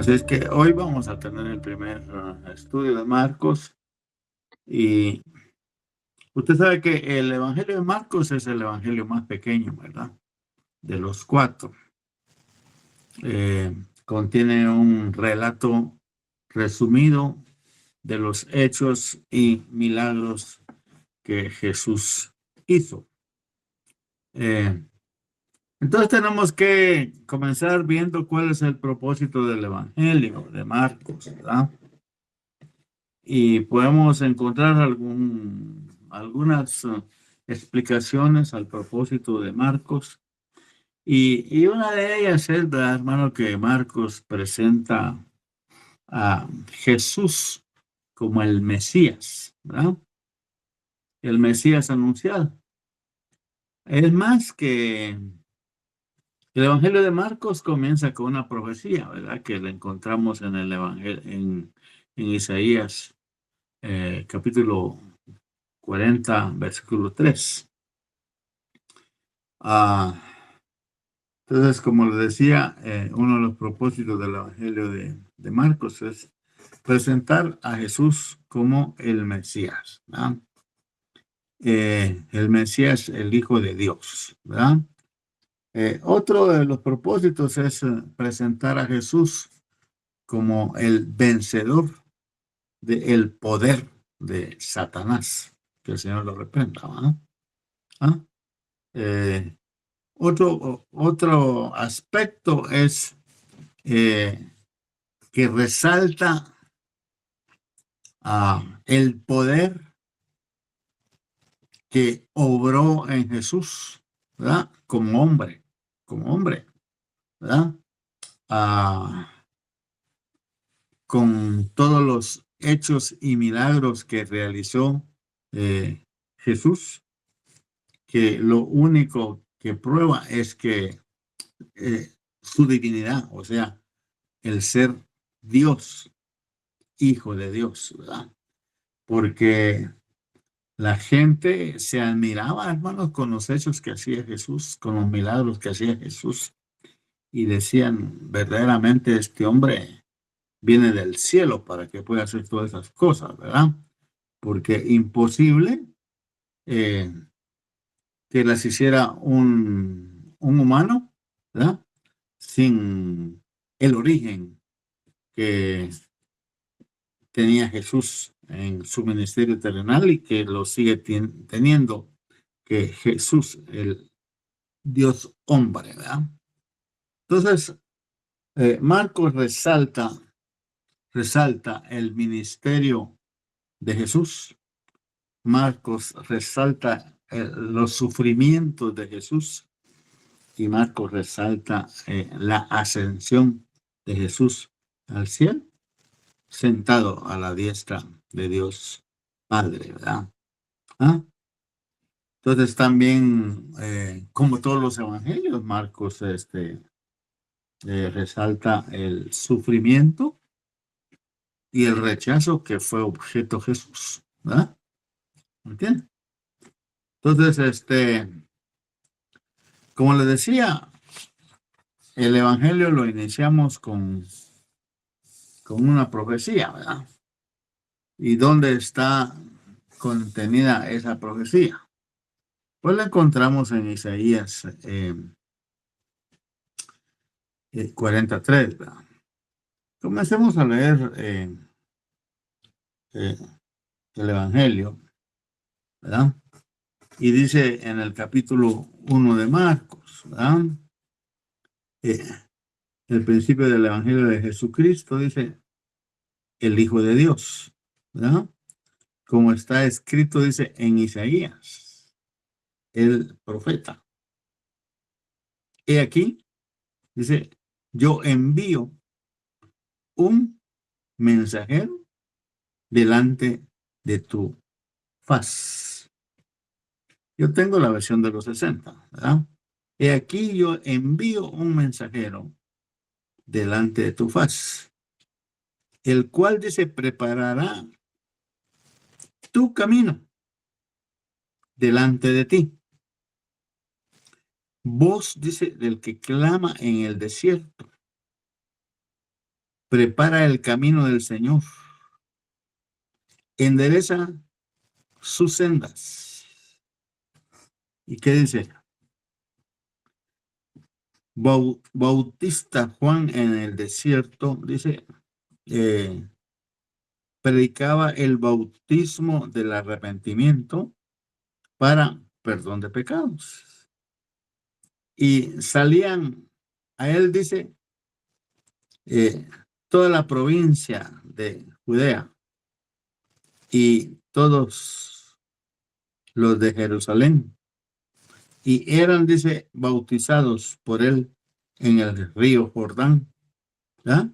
Así es que hoy vamos a tener el primer estudio de Marcos y usted sabe que el Evangelio de Marcos es el Evangelio más pequeño, ¿verdad? De los cuatro. Contiene un relato resumido de los hechos y milagros que Jesús hizo. Entonces tenemos que comenzar viendo cuál es el propósito del Evangelio de Marcos, ¿verdad? Y podemos encontrar algunas explicaciones al propósito de Marcos. Y una de ellas es, ¿verdad, hermano, que Marcos presenta a Jesús como el Mesías, ¿verdad? El Mesías anunciado. Es más que el Evangelio de Marcos comienza con una profecía, ¿verdad? Que la encontramos en el Evangelio, en Isaías, capítulo 40, versículo 3. Ah, entonces, como le decía, uno de los propósitos del Evangelio de Marcos es presentar a Jesús como el Mesías, ¿verdad? El Mesías, el Hijo de Dios, ¿verdad? Otro de los propósitos es presentar a Jesús como el vencedor del poder de Satanás. Que el Señor lo reprenda, ¿verdad? ¿Ah? Eh, otro aspecto es que resalta el poder que obró en Jesús, ¿verdad? Como hombre, ¿verdad? Ah, con todos los hechos y milagros que realizó Jesús, que lo único que prueba es que su divinidad, o sea, el ser Dios, hijo de Dios, ¿verdad? Porque la gente se admiraba, hermanos, con los hechos que hacía Jesús, con los milagros que hacía Jesús, y decían, verdaderamente este hombre viene del cielo para que pueda hacer todas esas cosas, ¿verdad? Porque imposible eh, que las hiciera un humano, ¿verdad? Sin el origen que tenía Jesús en su ministerio terrenal y que lo sigue teniendo, que Jesús, el Dios hombre, ¿verdad? Entonces, Marcos resalta el ministerio de Jesús. Marcos resalta los sufrimientos de Jesús y Marcos resalta la ascensión de Jesús al cielo, sentado a la diestra de Dios Padre, ¿verdad? ¿Ah? Entonces también, como todos los evangelios, Marcos resalta el sufrimiento y el rechazo que fue objeto Jesús, ¿verdad? ¿Entiendes? Entonces, como le decía, el evangelio lo iniciamos con una profecía, ¿verdad? ¿Y dónde está contenida esa profecía? Pues la encontramos en Isaías 43, ¿verdad? Comencemos a leer eh, el evangelio, ¿verdad? Y dice en el capítulo 1 de Marcos, ¿verdad? Eh, el principio del Evangelio de Jesucristo, dice, el Hijo de Dios, ¿verdad? Como está escrito, dice, en Isaías, el profeta. He aquí, dice, yo envío un mensajero delante de tu faz. Yo tengo la versión de los 60, ¿verdad? He aquí, yo envío un mensajero delante de tu faz, el cual dice, preparará tu camino delante de ti. Voz, dice, del que clama en el desierto. prepara el camino del Señor, endereza sus sendas. ¿Y qué dice? Bautista Juan en el desierto, dice, predicaba el bautismo del arrepentimiento para perdón de pecados. Y salían a él, dice, toda la provincia de Judea y todos los de Jerusalén. Y eran, dice, bautizados por él en el río Jordán, ¿verdad?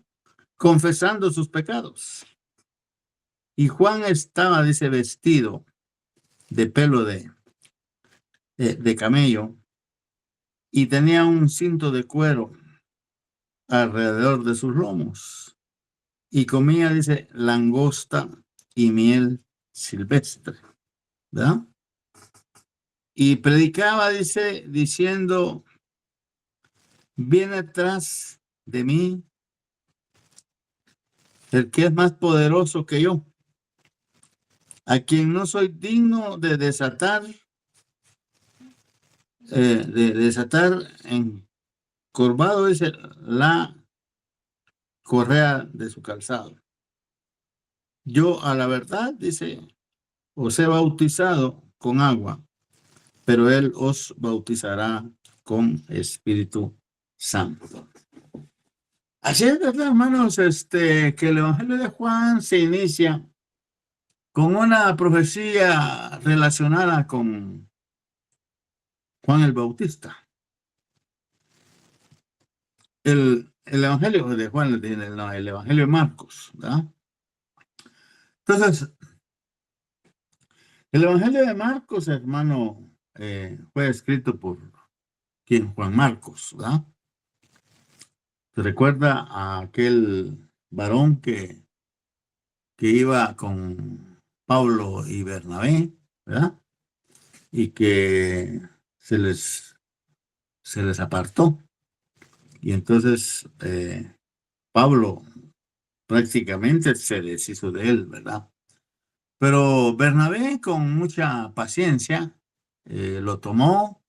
Confesando sus pecados. Y Juan estaba, dice, vestido de pelo de camello y tenía un cinto de cuero alrededor de sus lomos. Y comía, dice, langosta y miel silvestre, ¿verdad? Y predicaba, dice, diciendo, viene atrás de mí el que es más poderoso que yo, a quien no soy digno de desatar, encorvado, dice, la correa de su calzado. Yo, a la verdad, dice, os he bautizado con agua, pero él os bautizará con Espíritu Santo. Así es, ¿verdad, hermanos? Que el Evangelio de Juan se inicia con una profecía relacionada con Juan el Bautista. El Evangelio de Juan, el Evangelio de Marcos, ¿verdad? Entonces, el Evangelio de Marcos, hermano, fue escrito por ¿quién? Juan Marcos, ¿verdad? ¿Se recuerda a aquel varón que iba con Pablo y Bernabé, ¿verdad? Y que se les apartó. Y entonces Pablo prácticamente se deshizo de él, ¿verdad? Pero Bernabé, con mucha paciencia, lo tomó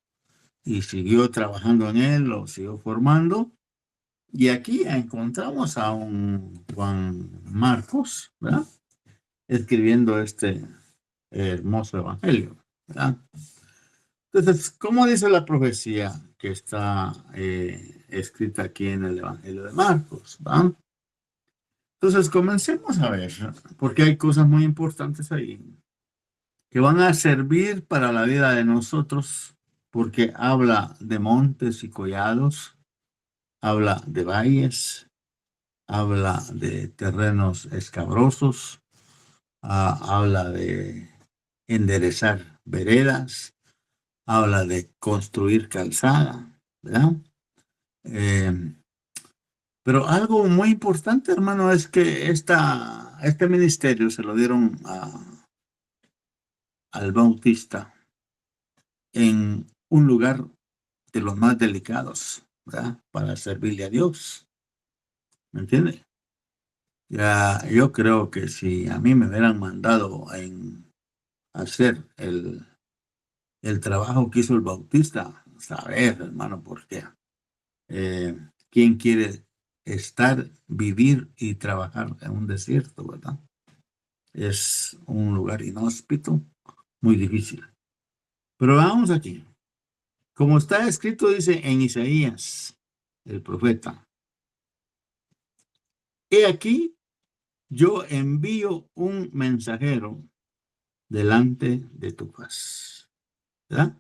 y siguió trabajando en él, lo siguió formando. Y aquí encontramos a un Juan Marcos, ¿verdad? Escribiendo este hermoso evangelio, ¿verdad? Entonces, ¿cómo dice la profecía que está escrita aquí en el Evangelio de Marcos? ¿Va? Entonces, comencemos a ver, porque hay cosas muy importantes ahí que van a servir para la vida de nosotros, porque habla de montes y collados, habla de valles, habla de terrenos escabrosos, habla de enderezar veredas, habla de construir calzada, ¿verdad? Pero algo muy importante, hermano, es que este ministerio se lo dieron al Bautista en un lugar de los más delicados, ¿verdad? Para servirle a Dios, ¿me entiende? Ya, yo creo que si a mí me hubieran mandado en hacer el trabajo que hizo el Bautista, saber, hermano, por qué. ¿Quién quiere vivir y trabajar en un desierto, verdad? Es un lugar inhóspito, muy difícil. Pero vamos aquí. Como está escrito, dice en Isaías, el profeta, he aquí, yo envío un mensajero delante de tu faz, ¿verdad?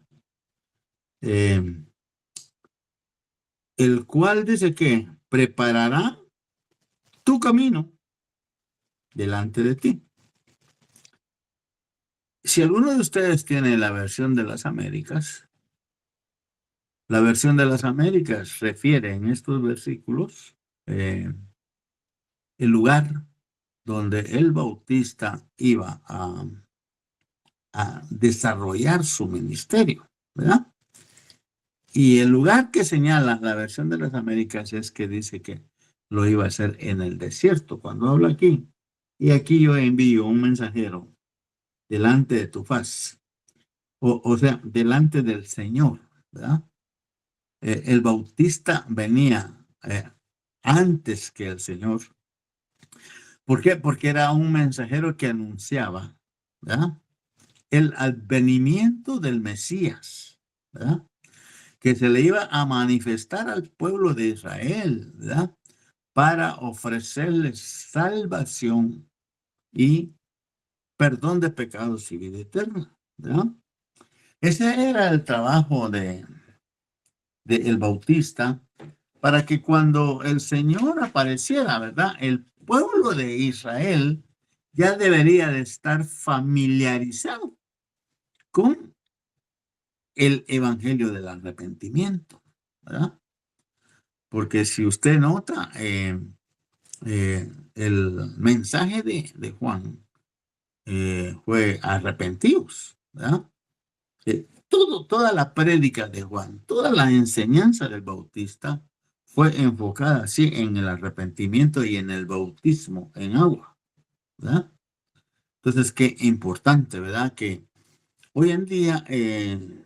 El cual dice que preparará tu camino delante de ti. Si alguno de ustedes tiene la versión de las Américas, la versión de las Américas refiere en estos versículos el lugar donde el Bautista iba a desarrollar su ministerio, ¿verdad? Y el lugar que señala la versión de las Américas es que dice que lo iba a hacer en el desierto. Cuando habla aquí, y aquí yo envío un mensajero delante de tu faz, o sea, delante del Señor, ¿verdad? El Bautista venía antes que el Señor. ¿Por qué? Porque era un mensajero que anunciaba, ¿verdad? El advenimiento del Mesías, ¿verdad? Que se le iba a manifestar al pueblo de Israel, ¿verdad? Para ofrecerles salvación y perdón de pecados y vida eterna, ¿verdad? Ese era el trabajo de el Bautista, para que cuando el Señor apareciera, ¿verdad? El pueblo de Israel ya debería de estar familiarizado con el evangelio del arrepentimiento, ¿verdad? Porque si usted nota, el mensaje de Juan fue arrepentidos, ¿verdad? Toda la prédica de Juan, toda la enseñanza del Bautista fue enfocada así en el arrepentimiento y en el bautismo en agua, ¿verdad? Entonces, qué importante, ¿verdad? Que hoy en día eh,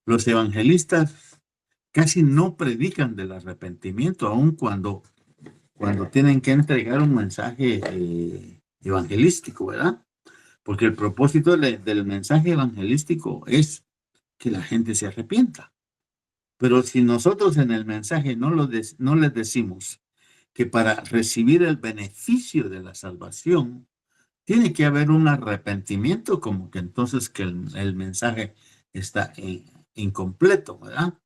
los evangelistas casi no predican del arrepentimiento, aun cuando tienen que entregar un mensaje evangelístico, ¿verdad? Porque el propósito del mensaje evangelístico es que la gente se arrepienta. Pero si nosotros en el mensaje no les decimos que para recibir el beneficio de la salvación tiene que haber un arrepentimiento, como que entonces que el mensaje está incompleto, ¿verdad?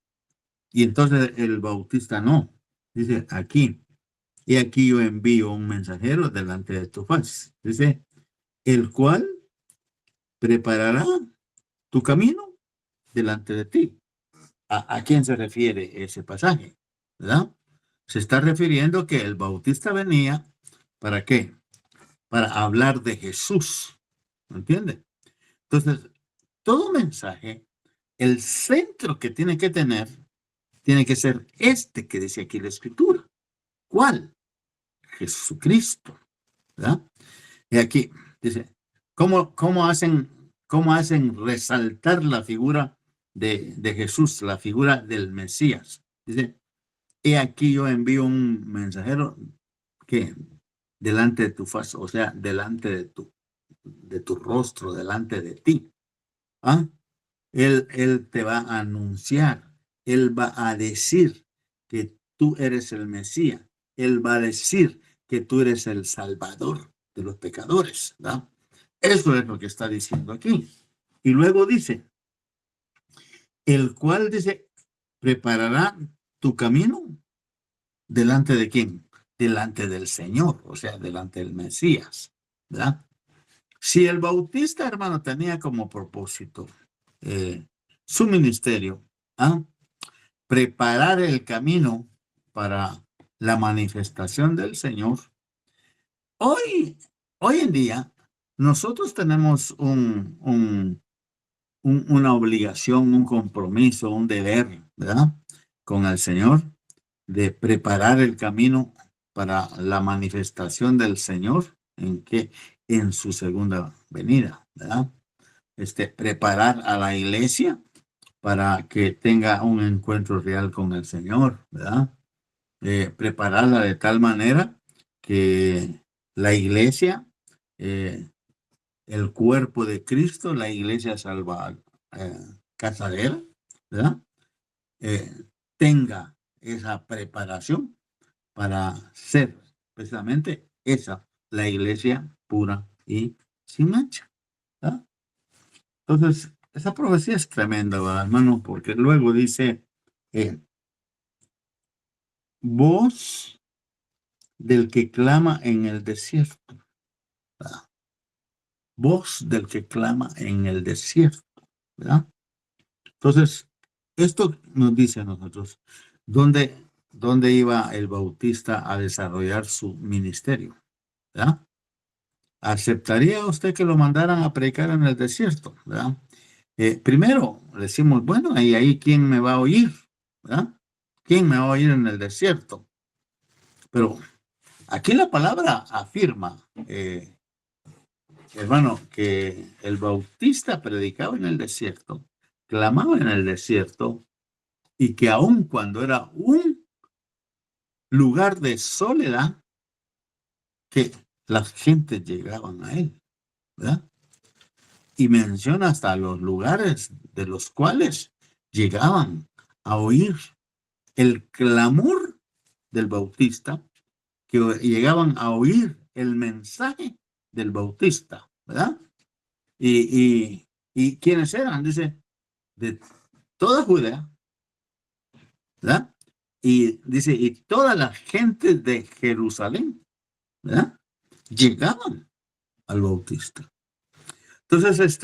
Y entonces el Bautista no. Dice aquí, y aquí yo envío un mensajero delante de tu faz. Dice, el cual preparará tu camino delante de ti. ¿A quién se refiere ese pasaje? ¿Verdad? Se está refiriendo que el Bautista venía, ¿para qué? Para hablar de Jesús. ¿Me entiende? Entonces, todo mensaje, el centro que tiene que tener, tiene que ser este que dice aquí la Escritura. ¿Cuál? Jesucristo. ¿Verdad? Y aquí dice, cómo hacen resaltar la figura de Jesús, la figura del Mesías? Dice, he aquí yo envío un mensajero que delante de tu faz, o sea, delante de tu rostro, delante de ti. ¿Ah? Él te va a anunciar, él va a decir que tú eres el Mesías, él va a decir que tú eres el Salvador de los pecadores, ¿verdad? Eso es lo que está diciendo aquí. Y luego dice, el cual dice, preparará tu camino delante de quién? Delante del Señor, o sea, delante del Mesías, ¿verdad? Si el Bautista, hermano, tenía como propósito su ministerio, ¿ah? Preparar el camino para la manifestación del Señor. Hoy, hoy en día, nosotros tenemos una obligación, un compromiso, un deber, ¿verdad? Con el Señor de preparar el camino para la manifestación del Señor en su segunda venida, ¿verdad? Preparar a la iglesia para que tenga un encuentro real con el Señor, ¿verdad? Prepararla de tal manera que la iglesia, eh, el cuerpo de Cristo, la iglesia salva, eh, casadera, ¿verdad? Eh, tenga esa preparación para ser precisamente esa, la iglesia pura y sin mancha, ¿verdad? Entonces, esa profecía es tremenda, ¿verdad, hermano? Porque luego dice, eh, voz del que clama en el desierto, ¿verdad? Voz del que clama en el desierto, ¿verdad? Entonces, esto nos dice a nosotros, ¿dónde iba el Bautista a desarrollar su ministerio? ¿Verdad? ¿Aceptaría usted que lo mandaran a predicar en el desierto? ¿Verdad? Primero decimos, bueno, ¿y ahí quién me va a oír? ¿Verdad? ¿quién me va a oír en el desierto? Pero aquí la palabra afirma, hermano, que el bautista predicaba en el desierto, clamaba en el desierto, y que aun cuando era un lugar de soledad, que las gentes llegaban a él, ¿verdad? Y menciona hasta los lugares de los cuales llegaban a oír el clamor del bautista, que llegaban a oír el mensaje del bautista, ¿verdad? Y ¿quiénes eran? Dice, de toda Judea, ¿verdad? Y dice, y toda la gente de Jerusalén, ¿verdad? Llegaban al bautista. Entonces,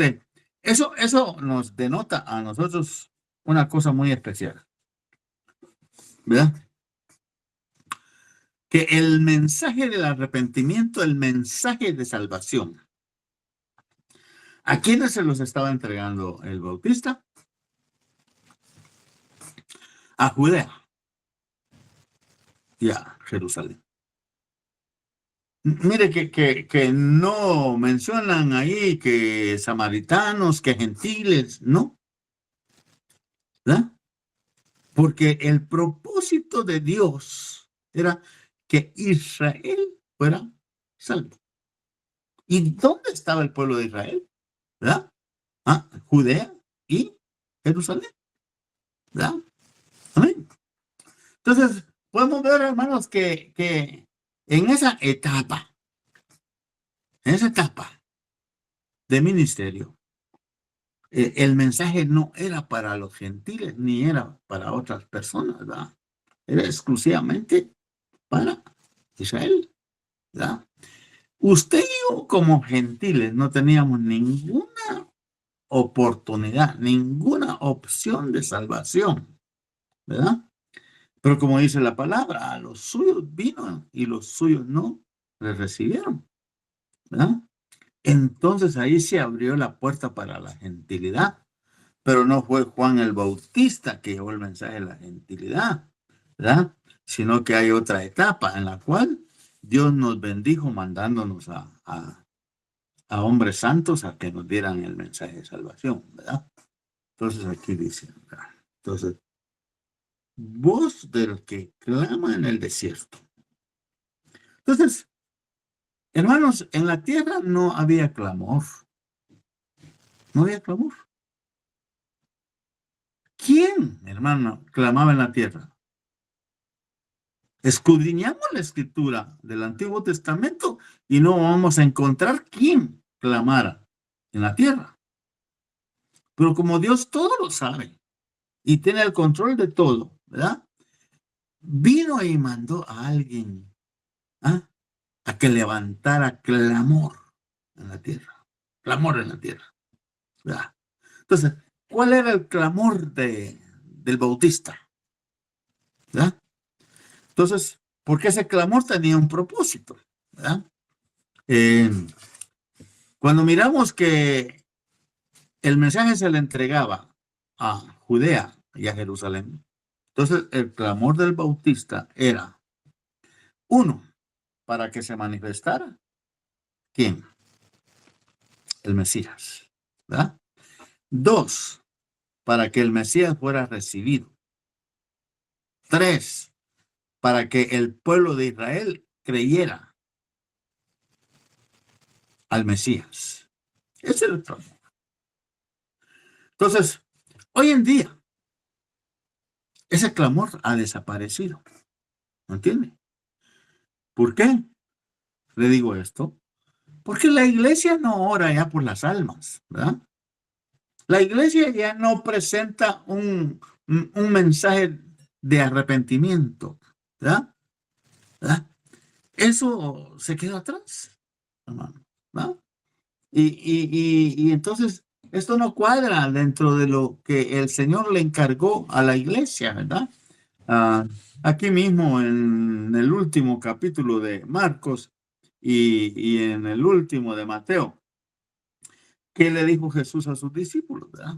eso nos denota a nosotros una cosa muy especial, ¿verdad? Que el mensaje del arrepentimiento, el mensaje de salvación, ¿a quiénes se los estaba entregando el bautista? A Judea y a Jerusalén. Mire que no mencionan ahí que samaritanos, que gentiles, no, ¿verdad? Porque el propósito de Dios era que Israel fuera salvo. ¿Y dónde estaba el pueblo de Israel? ¿Verdad? Judea y Jerusalén, ¿verdad? Amén. Entonces, podemos ver, hermanos, que en esa etapa de ministerio, el mensaje no era para los gentiles ni era para otras personas, ¿verdad? Era exclusivamente para Israel, ¿verdad? Usted y yo como gentiles no teníamos ninguna oportunidad, ninguna opción de salvación, ¿verdad? Pero como dice la palabra, a los suyos vino y los suyos no le recibieron, ¿verdad? Entonces ahí se abrió la puerta para la gentilidad, pero no fue Juan el Bautista que llevó el mensaje de la gentilidad, ¿verdad? Sino que hay otra etapa en la cual Dios nos bendijo mandándonos a hombres santos a que nos dieran el mensaje de salvación, ¿verdad? Entonces aquí dice, ¿verdad? Entonces, voz del que clama en el desierto. Entonces, hermanos, en la tierra no había clamor. No había clamor. ¿Quién, hermano, clamaba en la tierra? Escudriñamos la escritura del Antiguo Testamento y no vamos a encontrar quién clamara en la tierra. Pero como Dios todo lo sabe y tiene el control de todo, ¿verdad? Vino y mandó a alguien a que levantara clamor en la tierra. Clamor en la tierra, ¿verdad? Entonces, ¿cuál era el clamor del bautista? ¿Verdad? Entonces, porque ese clamor tenía un propósito, ¿verdad? Eh, cuando miramos que el mensaje se le entregaba a Judea y a Jerusalén, entonces el clamor del bautista era, uno, para que se manifestara, ¿quién? El Mesías, ¿verdad? Dos, para que el Mesías fuera recibido. Tres, para que el pueblo de Israel creyera al Mesías. Ese era el clamor. Entonces, hoy en día, ese clamor ha desaparecido. ¿No entiende? ¿Por qué le digo esto? Porque la iglesia no ora ya por las almas, ¿verdad? La iglesia ya no presenta un mensaje de arrepentimiento, ¿verdad? ¿Verdad? Eso se quedó atrás, hermano, ¿verdad? Y entonces esto no cuadra dentro de lo que el Señor le encargó a la iglesia, ¿verdad? Ah, aquí mismo en el último capítulo de Marcos y en el último de Mateo, ¿qué le dijo Jesús a sus discípulos, verdad?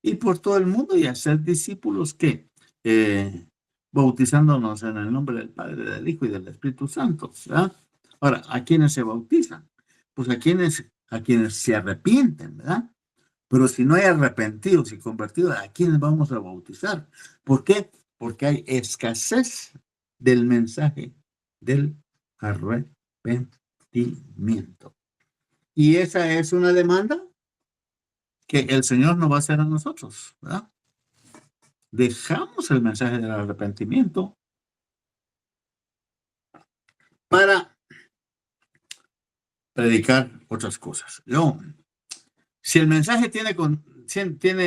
Y por todo el mundo y hacer discípulos que bautizándonos en el nombre del Padre, del Hijo y del Espíritu Santo, ¿verdad? Ahora, ¿a quiénes se bautizan? Pues a quienes se arrepienten, ¿verdad? Pero si no hay arrepentidos y convertidos, ¿a quiénes vamos a bautizar? ¿Por qué? Porque hay escasez del mensaje del arrepentimiento. Y esa es una demanda que el Señor nos va a hacer a nosotros, ¿verdad? Dejamos el mensaje del arrepentimiento para predicar otras cosas. Si el mensaje tiene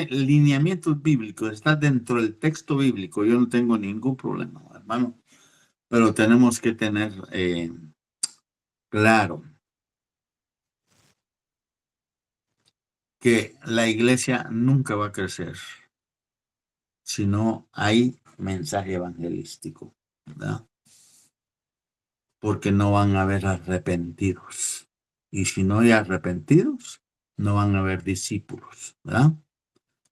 lineamientos bíblicos, está dentro del texto bíblico, yo no tengo ningún problema, hermano, pero tenemos que tener claro que la iglesia nunca va a crecer si no hay mensaje evangelístico, ¿verdad? Porque no van a haber arrepentidos. Y si no hay arrepentidos, no van a haber discípulos, ¿verdad?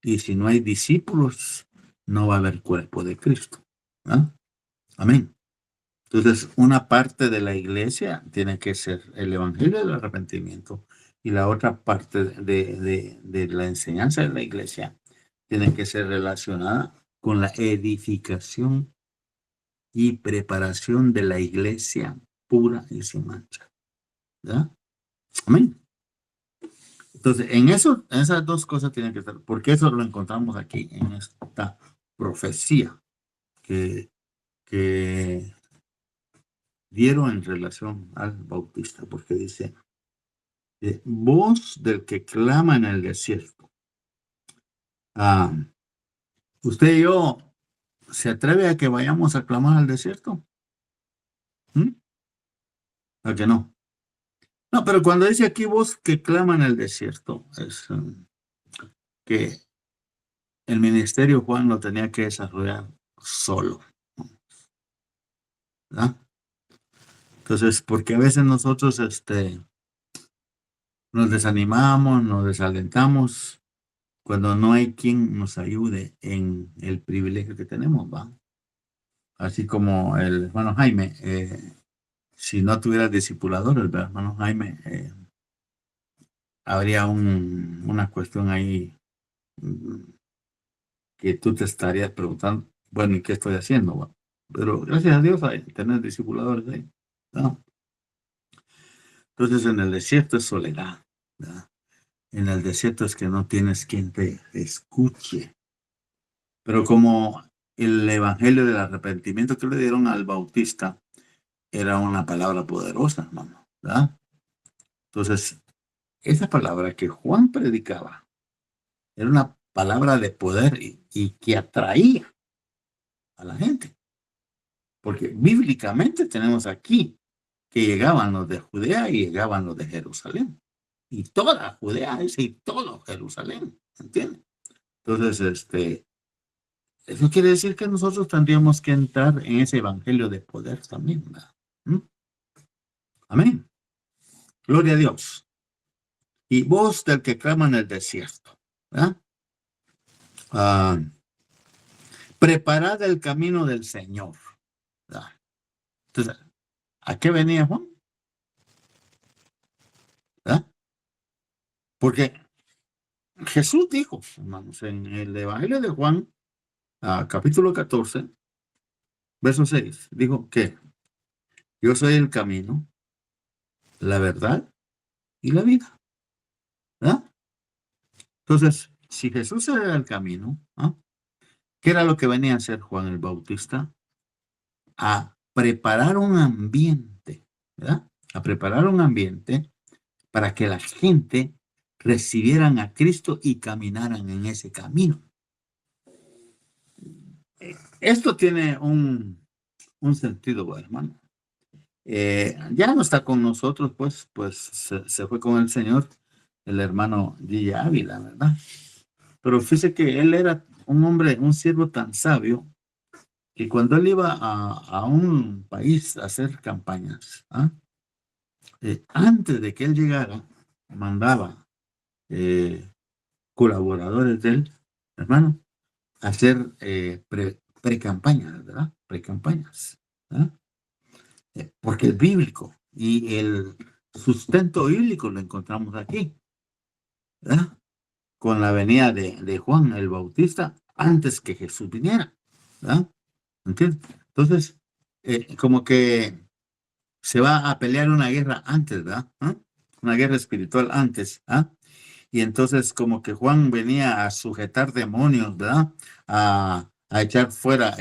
Y si no hay discípulos, no va a haber cuerpo de Cristo, ¿verdad? Amén. Entonces, una parte de la iglesia tiene que ser el evangelio del arrepentimiento y la otra parte de la enseñanza de la iglesia tiene que ser relacionada con la edificación y preparación de la iglesia pura y sin mancha, ¿verdad? Amén. Entonces, en esas dos cosas tienen que estar, porque eso lo encontramos aquí en esta profecía que dieron en relación al Bautista, porque dice, voz del que clama en el desierto. ¿Usted y yo se atreve a que vayamos a clamar al desierto? ¿Mm? ¿A que no? No, pero cuando dice aquí voz que clama en el desierto, es que el ministerio Juan lo tenía que desarrollar solo, ¿verdad? Entonces, porque a veces nosotros nos desanimamos, nos desalentamos cuando no hay quien nos ayude en el privilegio que tenemos, ¿va? Así como el hermano Jaime, si no tuviera discipuladores, el hermano Jaime, habría una cuestión ahí mm, que tú te estarías preguntando, bueno, ¿y qué estoy haciendo? ¿Va? Pero gracias a Dios hay tener discipuladores ahí, ¿no? Entonces en el desierto es soledad, ¿verdad? En el desierto es que no tienes quien te escuche. Pero como el evangelio del arrepentimiento que le dieron al Bautista era una palabra poderosa, hermano, ¿verdad? Entonces, esa palabra que Juan predicaba era una palabra de poder y que atraía a la gente. Porque bíblicamente tenemos aquí que llegaban los de Judea y llegaban los de Jerusalén. Y toda Judea y todo Jerusalén, ¿entiendes? Entonces, eso quiere decir que nosotros tendríamos que entrar en ese evangelio de poder también, ¿verdad? ¿Mm? Amén. Gloria a Dios. Y voz del que clama en el desierto, ¿verdad? Preparad el camino del Señor, ¿verdad? Entonces, ¿a qué venía Juan? ¿Verdad? Porque Jesús dijo, hermanos, en el Evangelio de Juan, capítulo 14, verso 6, dijo que yo soy el camino, la verdad y la vida, ¿verdad? Entonces, si Jesús era el camino, ¿qué era lo que venía a hacer Juan el Bautista? A preparar un ambiente, ¿verdad? A preparar un ambiente para que la gente recibieran a Cristo y caminaran en ese camino. Esto tiene un sentido, hermano. Ya no está con nosotros, pues se fue con el Señor, el hermano G. Ávila, ¿verdad? Pero fíjese que él era un hombre, un siervo tan sabio, que cuando él iba a un país a hacer campañas, antes de que él llegara, mandaba colaboradores de él, hermano, a hacer pre-campaña, ¿verdad? precampañas, ¿verdad? Porque es bíblico y el sustento bíblico lo encontramos aquí, ¿verdad? Con la venida de Juan el Bautista antes que Jesús viniera, ¿verdad? ¿Entiendes? Entonces, como que se va a pelear una guerra antes, ¿verdad? ¿Ah? Una guerra espiritual antes, ¿ah? Y entonces como que Juan venía a sujetar demonios, ¿verdad? A echar fuera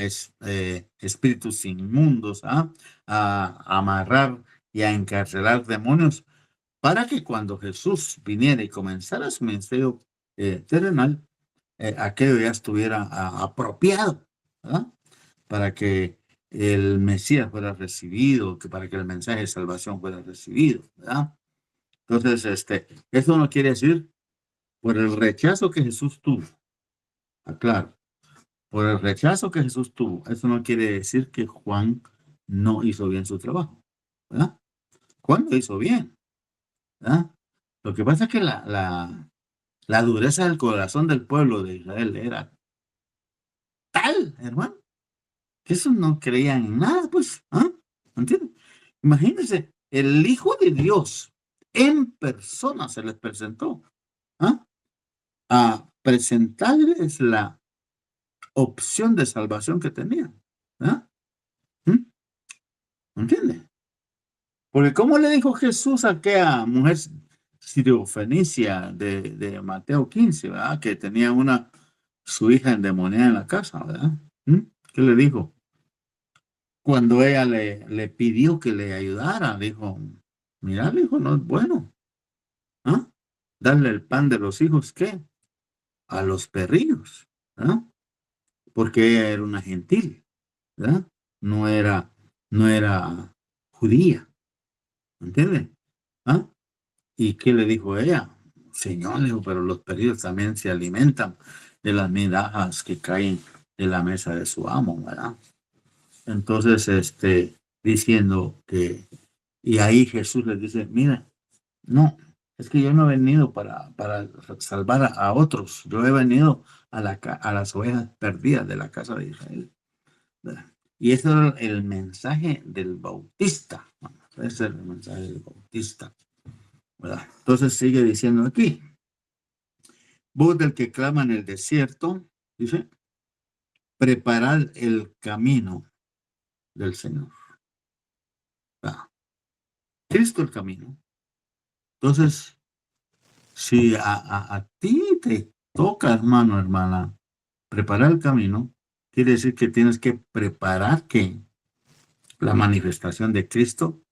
espíritus inmundos, ¿ah? A amarrar y a encarcelar demonios para que cuando Jesús viniera y comenzara su ministerio terrenal, aquello ya estuviera apropiado, ¿verdad? Para que el Mesías fuera recibido, que para que el mensaje de salvación fuera recibido, ¿verdad? Entonces, eso no quiere decir por el rechazo que Jesús tuvo, aclaro, por el rechazo que Jesús tuvo, eso no quiere decir que Juan no hizo bien su trabajo, ¿verdad? Juan lo hizo bien, ¿verdad? Lo que pasa es que la dureza del corazón del pueblo de Israel era tal, hermano, que eso no creían en nada, pues, ¿ah? ¿Entiendes? Imagínense, el Hijo de Dios en persona se les presentó, ¿ah? A presentarles la opción de salvación que tenían, ¿ah? ¿Mm? ¿Entiendes? Porque ¿cómo le dijo Jesús a aquella mujer siriofenicia de Mateo 15, ¿verdad? Que tenía su hija endemoniada en la casa, ¿verdad? ¿Mm? ¿Qué le dijo? Cuando ella le pidió que le ayudara, dijo, mira, le dijo, no es bueno, ¿ah? Darle el pan de los hijos, ¿qué? A los perrillos, ¿ah? Porque ella era una gentil, ¿verdad? No era, no era judía, ¿entiendes? ¿Ah? ¿Y qué le dijo ella? Señor, le dijo, pero los perrillos también se alimentan de las migajas que caen de la mesa de su amo, ¿verdad? Entonces, diciendo que, y ahí Jesús les dice, mira, no, es que yo no he venido para salvar a otros, yo he venido a las ovejas perdidas de la casa de Israel, ¿verdad? Y ese era el mensaje del Bautista, ese es el mensaje del Bautista, ¿verdad? Entonces sigue diciendo aquí, voz del que clama en el desierto, dice, preparad el camino del Señor. ¿Verdad? Cristo el camino. Entonces, si a ti te toca, hermano, hermana, preparar el camino, quiere decir que tienes que preparar que la manifestación de Cristo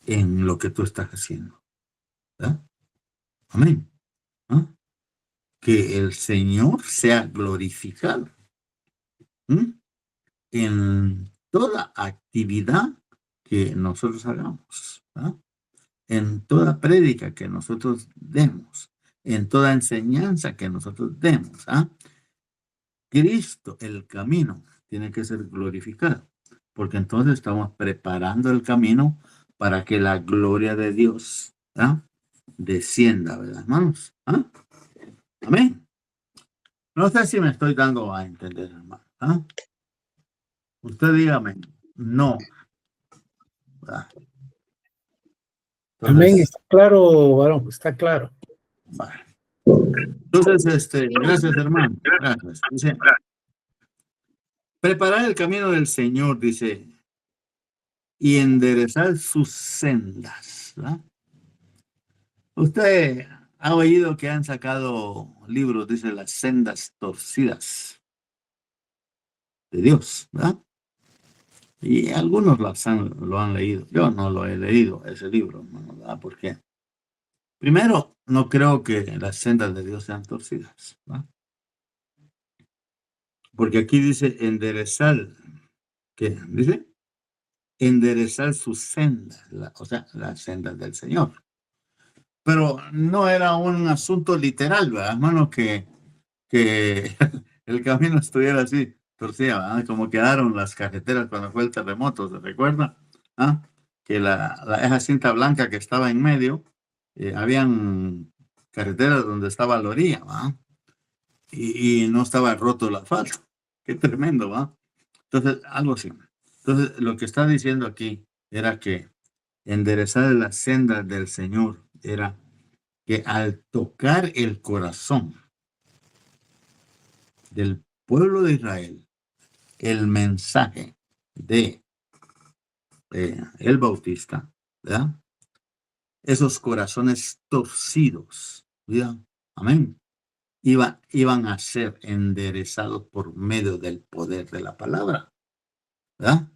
en lo que tú estás haciendo. ¿Verdad? Amén. ¿Ah? Que el Señor sea glorificado. ¿Mm? En toda actividad que nosotros hagamos, ¿verdad? En toda prédica que nosotros demos, en toda enseñanza que nosotros demos, ¿ah? Cristo, el camino, tiene que ser glorificado, porque entonces estamos preparando el camino para que la gloria de Dios, ¿ah? Descienda, ¿verdad, hermanos? ¿Ah? Amén. No sé si me estoy dando a entender, hermano. ¿Ah? Usted dígame, no, ¿verdad? Amén, Entonces, está claro, varón, está claro. vale. Entonces, gracias, hermano. Gracias. Dice, preparar el camino del Señor, dice, y enderezar sus sendas, ¿verdad? Usted ha oído que han sacado libros, dice, las sendas torcidas de Dios, ¿verdad? Y algunos lo han leído. Yo no lo he leído, ese libro, hermano, ¿verdad? Porque primero, no creo que las sendas de Dios sean torcidas, ¿verdad? Porque aquí dice enderezar, ¿qué dice? Enderezar sus sendas, o sea, las sendas del Señor. Pero no era un asunto literal, ¿verdad, hermano? Que el camino estuviera así, torcido, ¿verdad? Como quedaron las carreteras cuando fue el terremoto, ¿se recuerda? ¿Ah? Que esa cinta blanca que estaba en medio, habían carreteras donde estaba la orilla, ¿verdad? Y no estaba roto el asfalto. Qué tremendo, ¿verdad? Entonces, algo así. Entonces, lo que está diciendo aquí era que enderezar las sendas del Señor era que al tocar el corazón del pueblo de Israel, el mensaje de el Bautista, ¿verdad? Esos corazones torcidos, ¿verdad? Amén. Iban a ser enderezados por medio del poder de la palabra, ¿verdad?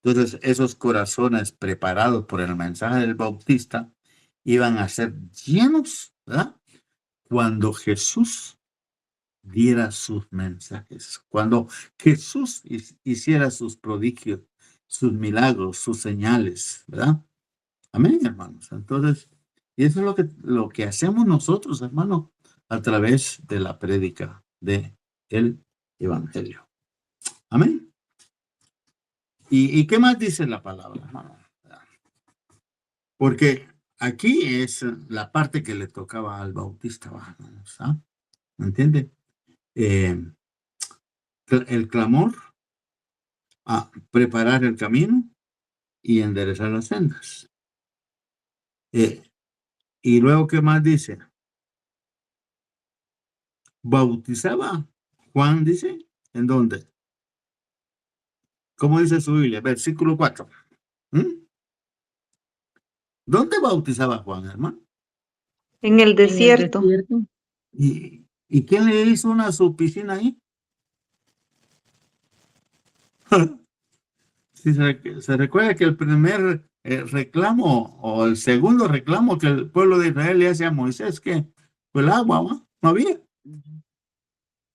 Entonces, esos corazones preparados por el mensaje del Bautista iban a ser llenos, ¿verdad? Cuando Jesús diera sus mensajes, cuando Jesús hiciera sus prodigios, sus milagros, sus señales, ¿verdad? Amén, hermanos. Entonces, y eso es lo que hacemos nosotros, hermanos, a través de la prédica de el Evangelio. Amén. ¿Y qué más dice la palabra, hermano? Porque aquí es la parte que le tocaba al Bautista, hermanos, ¿ah? ¿Me entiende? El clamor a preparar el camino y enderezar las sendas. Y luego, ¿qué más dice? Bautizaba Juan, dice, ¿en dónde? ¿Cómo dice su Biblia? Versículo 4. ¿Dónde bautizaba Juan, hermano? En el desierto. ¿Y quién le hizo su piscina ahí? Si se recuerda que el primer reclamo o el segundo reclamo que el pueblo de Israel le hace a Moisés, que fue el agua, no había.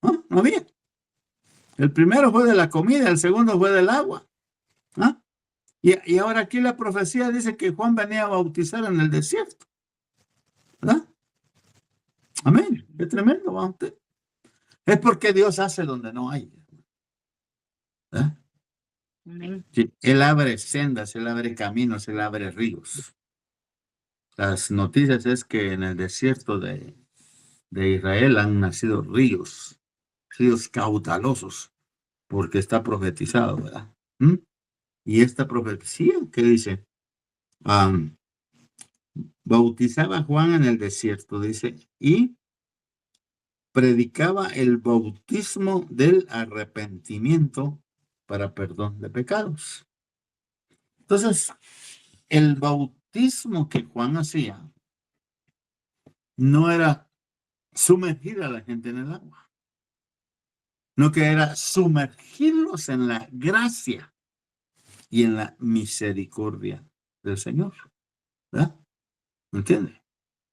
No había. El primero fue de la comida, el segundo fue del agua. ¿Ah? Y ahora aquí la profecía dice que Juan venía a bautizar en el desierto. ¿Verdad? Amén. Qué tremendo, ¿va usted? Es porque Dios hace donde no hay. ¿Verdad? Amén. Sí, Él abre sendas, Él abre caminos, Él abre ríos. Las noticias es que en el desierto de Israel han nacido ríos caudalosos, porque está profetizado, ¿verdad? Y esta profecía, ¿qué dice? Bautizaba a Juan en el desierto, dice, y predicaba el bautismo del arrepentimiento para perdón de pecados. Entonces, el bautismo que Juan hacía no era sumergir a la gente en el agua, no, que era sumergirlos en la gracia y en la misericordia del Señor. ¿Verdad? ¿Me entiende?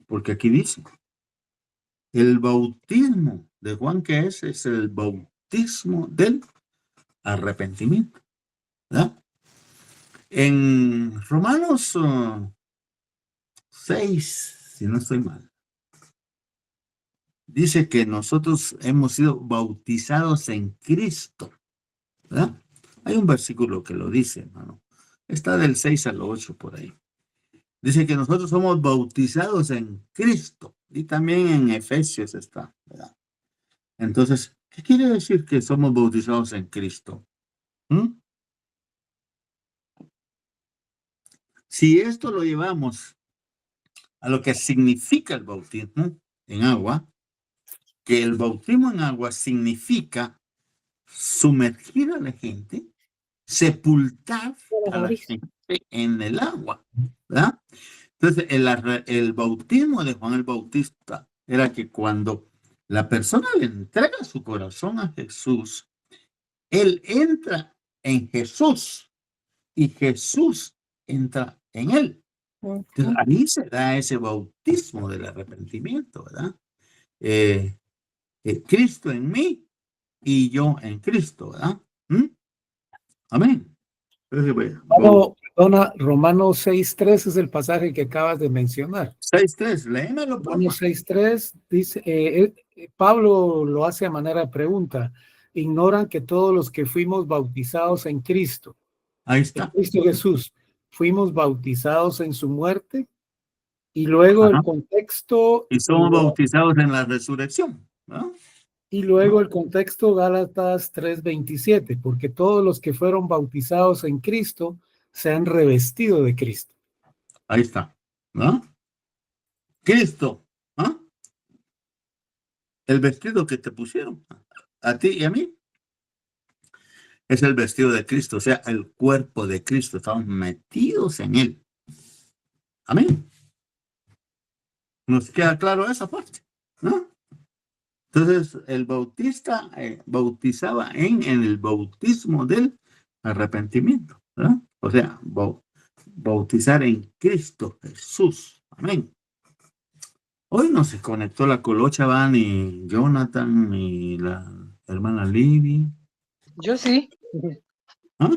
Porque aquí dice, el bautismo de Juan, que es el bautismo del arrepentimiento. ¿Verdad? En Romanos 6, si no estoy mal, dice que nosotros hemos sido bautizados en Cristo. ¿Verdad? Hay un versículo que lo dice, hermano. Está del 6 al 8 por ahí. Dice que nosotros somos bautizados en Cristo. Y también en Efesios está, ¿verdad? Entonces, ¿qué quiere decir que somos bautizados en Cristo? Si esto lo llevamos a lo que significa el bautismo en agua, que el bautismo en agua significa sumergir a la gente, sepultar a la gente en el agua, ¿verdad? Entonces, el bautismo de Juan el Bautista era que cuando la persona le entrega su corazón a Jesús, él entra en Jesús y Jesús entra en él. Entonces, ahí se da ese bautismo del arrepentimiento, ¿verdad? Cristo en mí y yo en Cristo, ¿verdad? Amén. Perdona, Romanos 6:3 es el pasaje que acabas de mencionar. 6:3, léemelo. Romanos 6:3 dice, Pablo lo hace a manera de pregunta. Ignoran que todos los que fuimos bautizados en Cristo, ahí está, en Cristo Jesús, fuimos bautizados en su muerte. Y luego el contexto. Y somos bautizados en la resurrección, ¿no? Y luego el contexto Gálatas 3:27, porque todos los que fueron bautizados en Cristo se han revestido de Cristo. Ahí está, ¿no? Cristo, ¿ah? El vestido que te pusieron a ti y a mí es el vestido de Cristo, o sea, el cuerpo de Cristo. Estamos metidos en él. Amén. ¿Nos queda claro esa parte? ¿No? Entonces, el bautista bautizaba en el bautismo del arrepentimiento, ¿verdad? O sea, bautizar en Cristo Jesús. Amén. Hoy no se conectó la colocha, va, ni Jonathan, ni la hermana Libby. Yo sí. ¿Ah?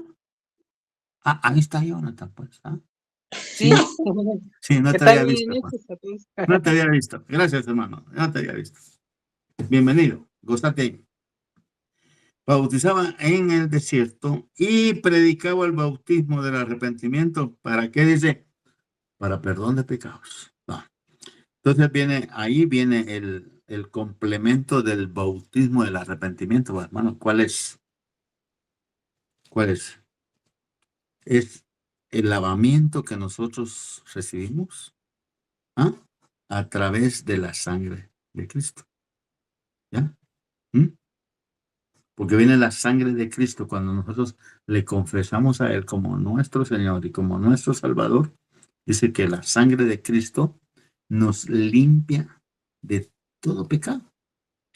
Ah, ahí está Jonathan, pues. ¿Ah? Sí. Sí, no ¿Qué te tal había bien visto, pues. hechos, entonces? No te había visto. Gracias, hermano. No te había visto. Bienvenido. Gózate ahí. Bautizaba en el desierto y predicaba el bautismo del arrepentimiento. ¿Para qué dice? Para perdón de pecados. No. Entonces ahí viene el complemento del bautismo del arrepentimiento, hermano. ¿Cuál es? ¿Cuál es? Es el lavamiento que nosotros recibimos, ¿ah? A través de la sangre de Cristo. ¿Ya? ¿Mm? Porque viene la sangre de Cristo cuando nosotros le confesamos a Él como nuestro Señor y como nuestro Salvador. Dice que la sangre de Cristo nos limpia de todo pecado.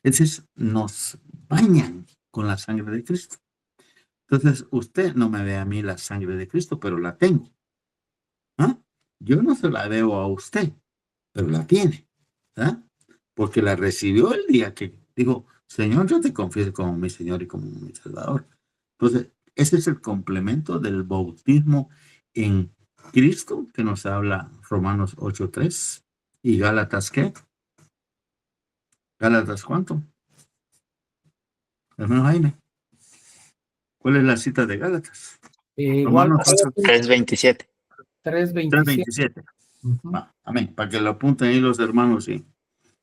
Entonces nos bañan con la sangre de Cristo. Entonces usted no me ve a mí la sangre de Cristo, pero la tengo. ¿Ah? Yo no se la debo a usted, pero la tiene. ¿Ah? Porque la recibió el día que dijo, Señor, yo te confieso como mi Señor y como mi Salvador. Entonces, ese es el complemento del bautismo en Cristo que nos habla Romanos 8:3 y Gálatas, ¿qué? ¿Gálatas cuánto? Hermano Jaime, ¿cuál es la cita de Gálatas? Igual Romanos 8, 3:27. 3:27. 3:27. Ujú. Amén. Para que lo apunten ahí los hermanos y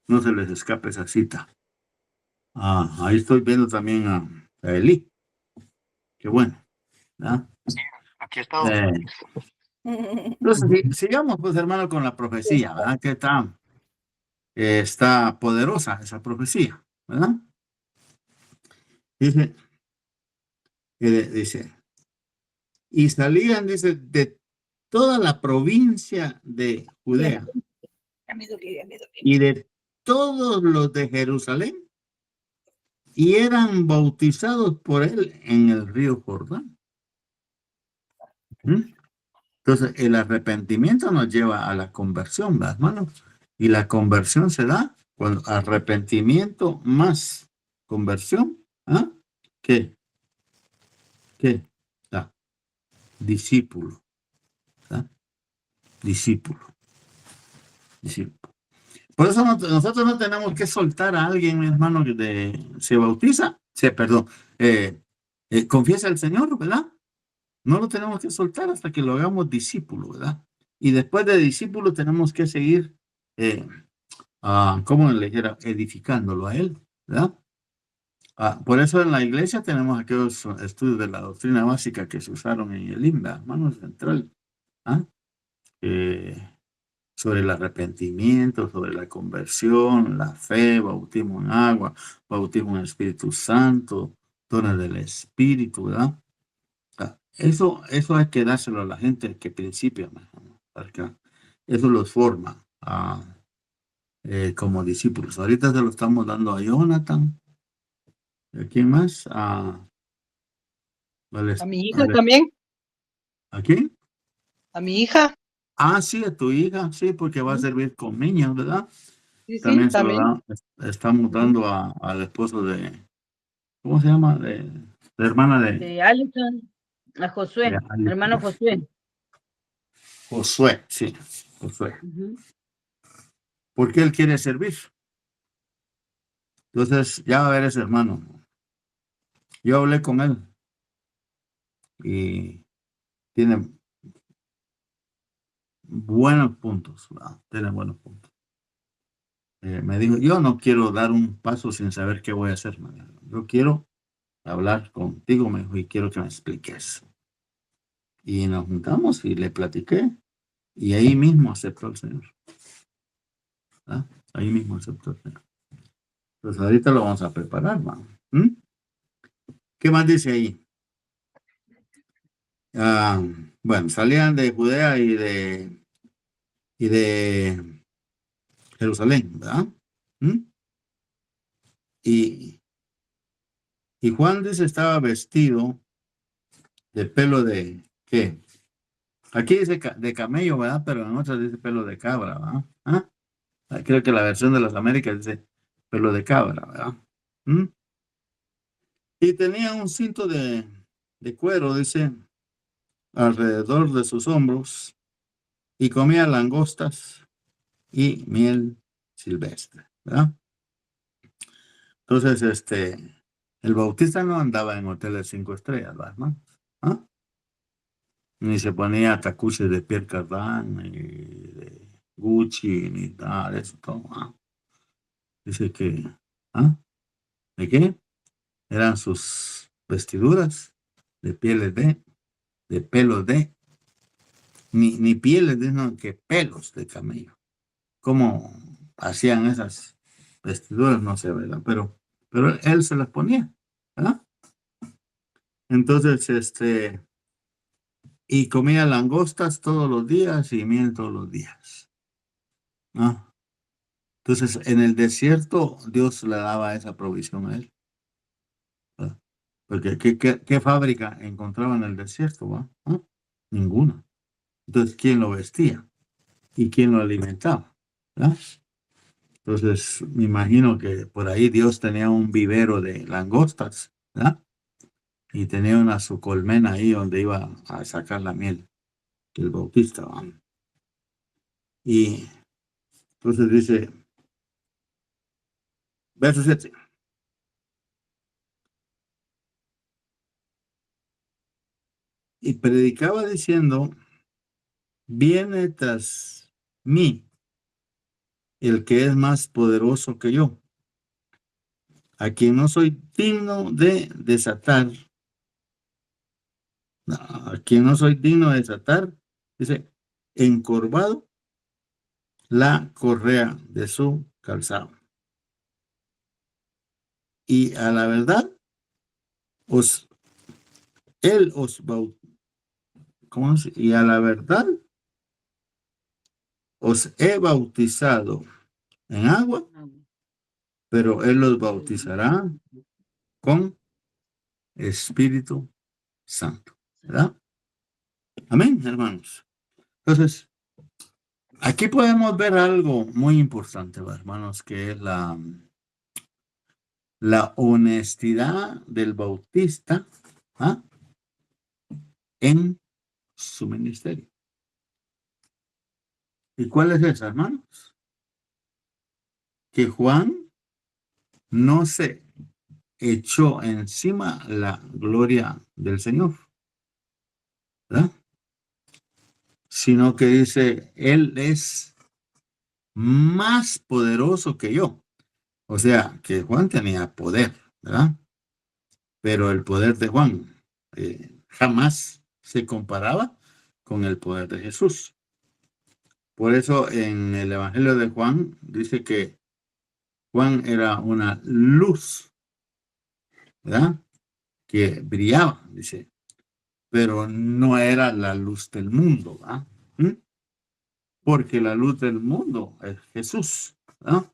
no se les escape esa cita. Ahí estoy viendo también a Eli. Qué bueno. ¿Ah? Aquí estamos. Entonces, sigamos, pues, hermano, con la profecía, ¿verdad? Que está poderosa esa profecía, ¿verdad? Dice, dice, y salían, dice, de toda la provincia de Judea y de todos los de Jerusalén y eran bautizados por él en el río Jordán. ¿Mm? Entonces, el arrepentimiento nos lleva a la conversión, ¿verdad, hermano? Y la conversión se da cuando arrepentimiento más conversión, ¿ah? ¿Qué? ¿Qué? Da. Discípulo, ¿ah? Discípulo, discípulo. Por eso nosotros no tenemos que soltar a alguien, mi hermano, que se bautiza, perdón, confiesa al Señor, ¿verdad? No lo tenemos que soltar hasta que lo hagamos discípulo, ¿verdad? Y después de discípulo tenemos que seguir, ¿cómo le dijera? Edificándolo a él, ¿verdad? Por eso en la iglesia tenemos aquellos estudios de la doctrina básica que se usaron en el IMBA, hermano central, ¿ah? Sobre el arrepentimiento, sobre la conversión, la fe, bautismo en agua, bautismo en el Espíritu Santo, dones del Espíritu, ¿verdad? Eso hay que dárselo a la gente que principia, porque eso los forma como discípulos. Ahorita se lo estamos dando a Jonathan. ¿A quién más? A mi hija también. ¿A quién? A mi hija. Sí, a tu hija, sí, porque va a servir con niños, ¿verdad? Sí, También se lo también. estamos dando al esposo de, ¿cómo se llama? De la hermana de Alison, a Josué, Ali. hermano Josué. Josué, sí, Josué. Ujú. Porque él quiere servir. Entonces, ya va a ver ese hermano. Yo hablé con él y tiene buenos puntos, ¿verdad? Tiene buenos puntos. me dijo, yo no quiero dar un paso sin saber qué voy a hacer, man. Yo quiero hablar contigo, me dijo, y quiero que me expliques. Y nos juntamos y le platiqué, y ahí mismo aceptó el Señor. ¿Ah? Ahí mismo aceptó el Señor. Pues ahorita lo vamos a preparar, man. ¿Qué más dice ahí? Bueno, salían de Judea y de Jerusalén, ¿verdad? Y Juan dice estaba vestido de pelo de, ¿qué? Aquí dice de camello, ¿verdad? Pero en otras dice pelo de cabra, ¿verdad? Creo que la versión de las Américas dice pelo de cabra, ¿verdad? Y tenía un cinto de cuero, dice, alrededor de sus hombros, y comía langostas y miel silvestre, ¿verdad? Entonces, el Bautista no andaba en hoteles 5 estrellas, ¿verdad? Ni se ponía tacuches de Pierre Cardin, ni de Gucci, ni nada de eso, todo. Dice que, ¿de qué? Eran sus vestiduras de pieles de pelos de, ni pieles de, no, que pelos de camello. ¿Cómo hacían esas vestiduras? No sé, ¿verdad? Pero él se las ponía, ¿verdad? Entonces, y comía langostas todos los días y miel todos los días. Entonces, en el desierto, Dios le daba esa provisión a él. ¿Verdad? Porque ¿qué fábrica encontraba en el desierto? ¿Va? Ninguna. Entonces, ¿quién lo vestía? ¿Y quién lo alimentaba? ¿Verdad? Entonces, me imagino que por ahí Dios tenía un vivero de langostas, ¿verdad? Y tenía su colmena ahí donde iba a sacar la miel del Bautista, ¿va? Y entonces dice, verso 7. Y predicaba diciendo, viene tras mí el que es más poderoso que yo, a quien no soy digno de desatar. A quien no soy digno de desatar, dice, encorvado la correa de su calzado. Y a la verdad, él os bautizó. ¿Cómo es? Y a la verdad, os he bautizado en agua, pero él los bautizará con Espíritu Santo, ¿verdad? Amén, hermanos. Entonces, aquí podemos ver algo muy importante, hermanos, que es la honestidad del Bautista en su ministerio. ¿Y cuál es esa, hermanos? Que Juan no se echó encima la gloria del Señor, ¿verdad? Sino que dice, Él es más poderoso que yo. O sea, que Juan tenía poder, ¿verdad? Pero el poder de Juan jamás se comparaba con el poder de Jesús. Por eso en el Evangelio de Juan dice que Juan era una luz, ¿verdad? Que brillaba, dice, pero no era la luz del mundo, ¿verdad? Porque la luz del mundo es Jesús, ¿verdad?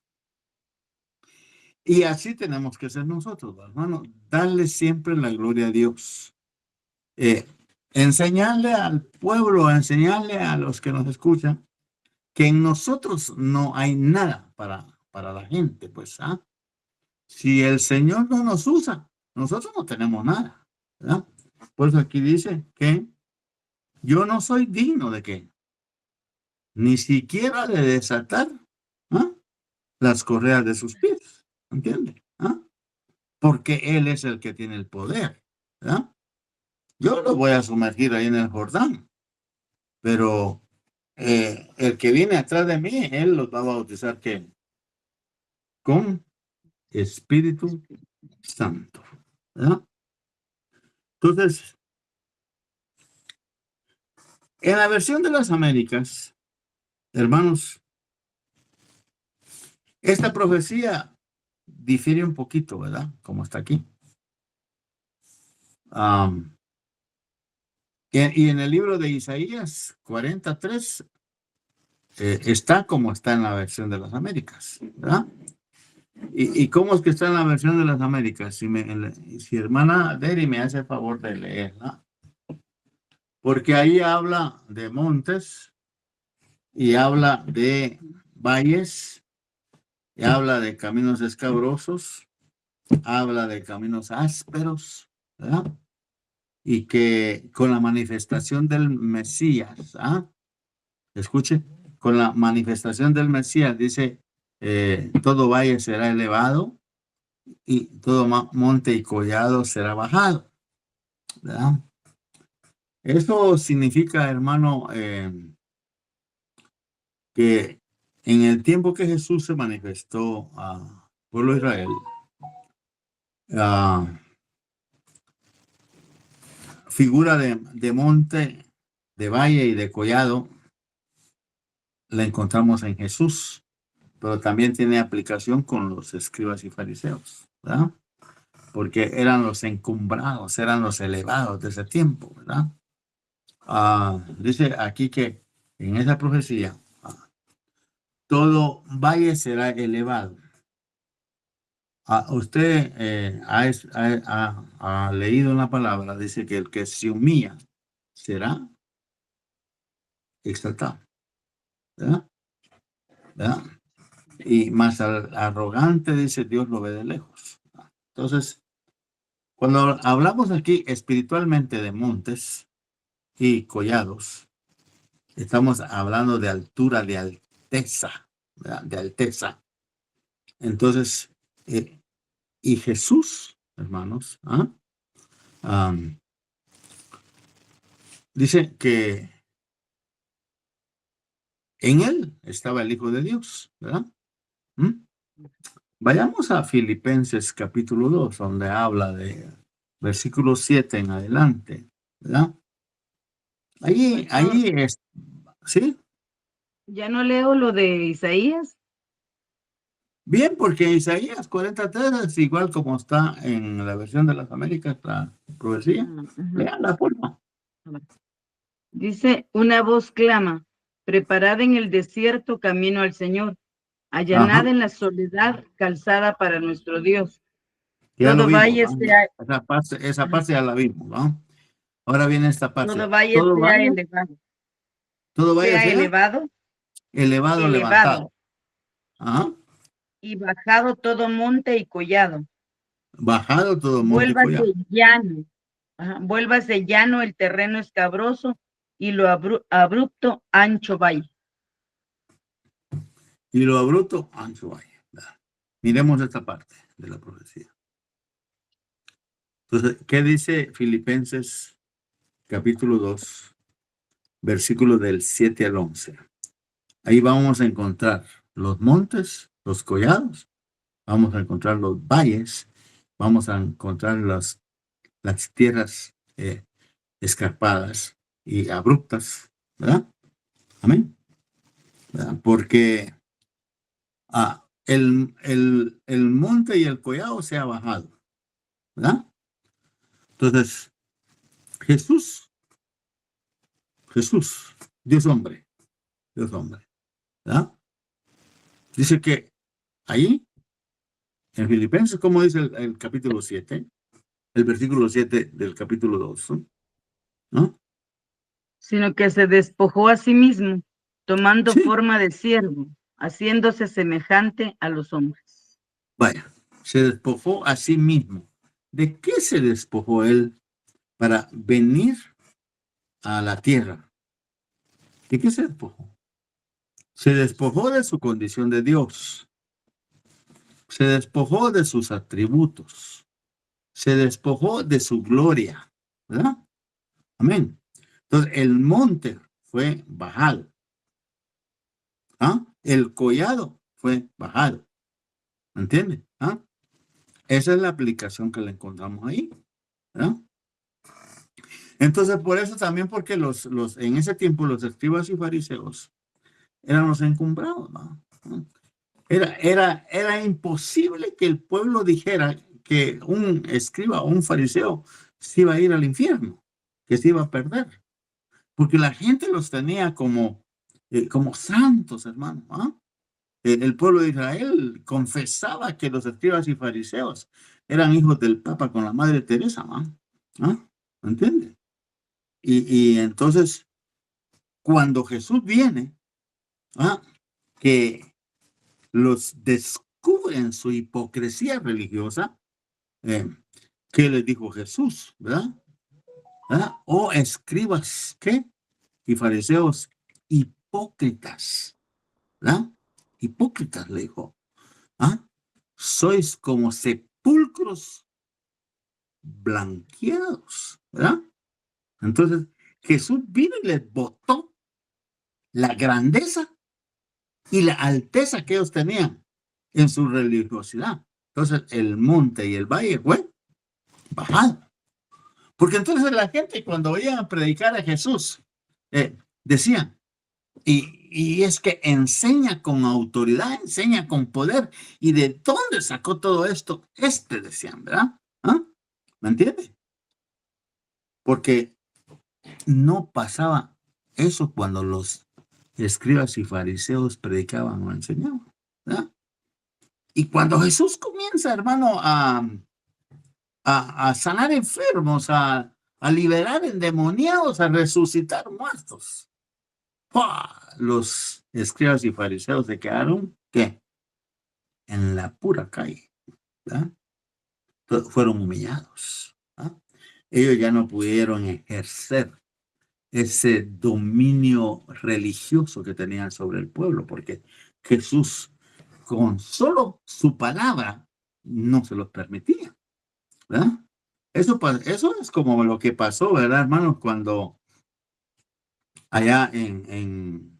Y así tenemos que ser nosotros, hermano, darle siempre la gloria a Dios. Enseñarle al pueblo, enseñarle a los que nos escuchan, que en nosotros no hay nada para la gente, pues, Si el Señor no nos usa, nosotros no tenemos nada, ¿verdad? Pues aquí dice que yo no soy digno de que ni siquiera de desatar las correas de sus pies, ¿entiende? Porque Él es el que tiene el poder, ¿verdad? Yo lo voy a sumergir ahí en el Jordán, pero el que viene atrás de mí, Él los va a bautizar, ¿qué? con Espíritu Santo. ¿Verdad? Entonces, en la versión de las Américas, hermanos, esta profecía difiere un poquito, ¿verdad? Como está aquí. Y en el libro de Isaías 43 está como está en la versión de las Américas, ¿verdad? ¿Y cómo es que está en la versión de las Américas? Si hermana Deri me hace el favor de leerla. Porque ahí habla de montes y habla de valles y habla de caminos escabrosos, habla de caminos ásperos, ¿verdad? Y que con la manifestación del Mesías, escuche, con la manifestación del Mesías dice, todo valle será elevado y todo monte y collado será bajado, ¿verdad? Eso significa, hermano, que en el tiempo que Jesús se manifestó al pueblo de Israel, figura de monte, de valle y de collado, la encontramos en Jesús, pero también tiene aplicación con los escribas y fariseos, ¿verdad? Porque eran los encumbrados, eran los elevados de ese tiempo, ¿verdad? Dice aquí que en esa profecía, todo valle será elevado. Usted ha leído en la palabra, dice que el que se humilla será exaltado, ¿verdad? ¿Verdad? Y más arrogante, dice, Dios lo ve de lejos. Entonces, cuando hablamos aquí espiritualmente de montes y collados, estamos hablando de altura, de alteza, ¿verdad? De alteza. Entonces, y Jesús, hermanos, dice que en él estaba el Hijo de Dios, ¿verdad? Vayamos a Filipenses capítulo 2, donde habla de versículo 7 en adelante, ¿verdad? Allí es, ¿sí? Ya no leo lo de Isaías. Bien, porque Isaías 43 es igual como está en la versión de las Américas, la profecía. Vean la forma. Dice, una voz clama, preparad en el desierto camino al Señor, allanad en la soledad calzada para nuestro Dios. Ya Todo lo vimos, valle ¿no? sea, Esa parte ya la vimos, ¿no? Ahora viene esta parte. todo valle sea elevado. Todo valle Sea sea elevado, levantado. Ajá. Y bajado todo monte y collado. Bajado todo monte y collado. Vuélvase llano el terreno escabroso y lo abrupto ancho valle. Y lo abrupto ancho valle. Miremos esta parte de la profecía. Entonces, ¿qué dice Filipenses capítulo 2, versículos del 7 al 11? Ahí vamos a encontrar los montes, los collados, vamos a encontrar los valles, vamos a encontrar las tierras escarpadas y abruptas, ¿verdad? Amén. ¿Verdad? Porque el monte y el collado se ha bajado, ¿verdad? Entonces, Jesús, Dios hombre, ¿verdad? Dice que ahí, en Filipenses, como dice el capítulo 7, el versículo 7 del capítulo 2, ¿no? Sino que se despojó a sí mismo, tomando Sí. forma de siervo, haciéndose semejante a los hombres. Vaya, se despojó a sí mismo. ¿De qué se despojó él para venir a la tierra? ¿De qué se despojó? Se despojó de su condición de Dios. Se despojó de sus atributos. Se despojó de su gloria. ¿Verdad? Amén. Entonces, el monte fue bajado. El collado fue bajado. ¿Me entiende? ¿Ah? Esa es la aplicación que le encontramos ahí. ¿Verdad? Entonces, por eso también, porque en ese tiempo los escribas y fariseos eran los encumbrados, ¿no? Era imposible que el pueblo dijera que un escriba o un fariseo se iba a ir al infierno, que se iba a perder, porque la gente los tenía como santos, hermano. ¿Ah? El pueblo de Israel confesaba que los escribas y fariseos eran hijos del Papa con la Madre Teresa, ¿no? ¿Ah? ¿Me entiende? Y entonces, cuando Jesús viene, ¿ah? Que los descubre en su hipocresía religiosa, ¿qué les dijo Jesús? ¿Verdad? ¿Verdad? Oh, escribas, ¿qué? Y fariseos hipócritas, ¿verdad? Hipócritas, le dijo. ¿Ah? Sois como sepulcros blanqueados, ¿verdad? Entonces, Jesús vino y les botó la grandeza y la alteza que ellos tenían en su religiosidad. Entonces, el monte y el valle fue bajado. Porque entonces la gente, cuando oían a predicar a Jesús, decían, y es que enseña con autoridad, enseña con poder. ¿Y de dónde sacó todo esto? Decían, ¿verdad? ¿Ah? ¿Me entiende? Porque no pasaba eso cuando los escribas y fariseos predicaban o enseñaban, ¿verdad? Y cuando Jesús comienza, hermano, a sanar enfermos, a liberar endemoniados, a resucitar muertos, ¡pua! Los escribas y fariseos se quedaron, ¿qué? En la pura calle, ¿verdad? Fueron humillados, ¿verdad? Ellos ya no pudieron ejercer ese dominio religioso que tenían sobre el pueblo, porque Jesús, con solo su palabra, no se los permitía, ¿verdad? Eso es como lo que pasó, ¿verdad, hermanos? Cuando allá en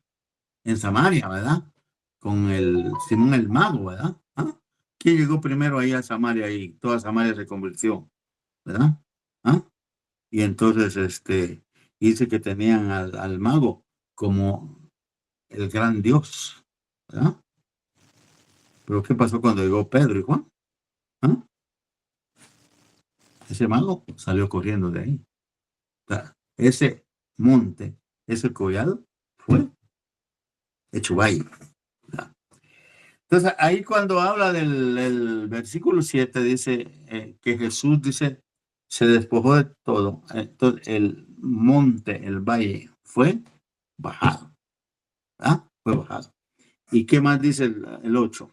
Samaria, ¿verdad? Con el Simón el mago, ¿verdad? ¿Ah? ¿Quién llegó primero ahí a Samaria y toda Samaria se convirtió, ¿verdad? ¿Ah? Y entonces dice que tenían al mago como el gran Dios, ¿verdad? Pero ¿qué pasó cuando llegó Pedro y Juan? ¿Ah? Ese mago salió corriendo de ahí. O sea, ese monte, ese collado, fue hecho valle, ¿verdad? Entonces, ahí cuando habla del versículo 7, dice que Jesús dice, se despojó de todo. Entonces, el monte, el valle, fue bajado. ¿Ah? Fue bajado. ¿Y qué más dice el 8?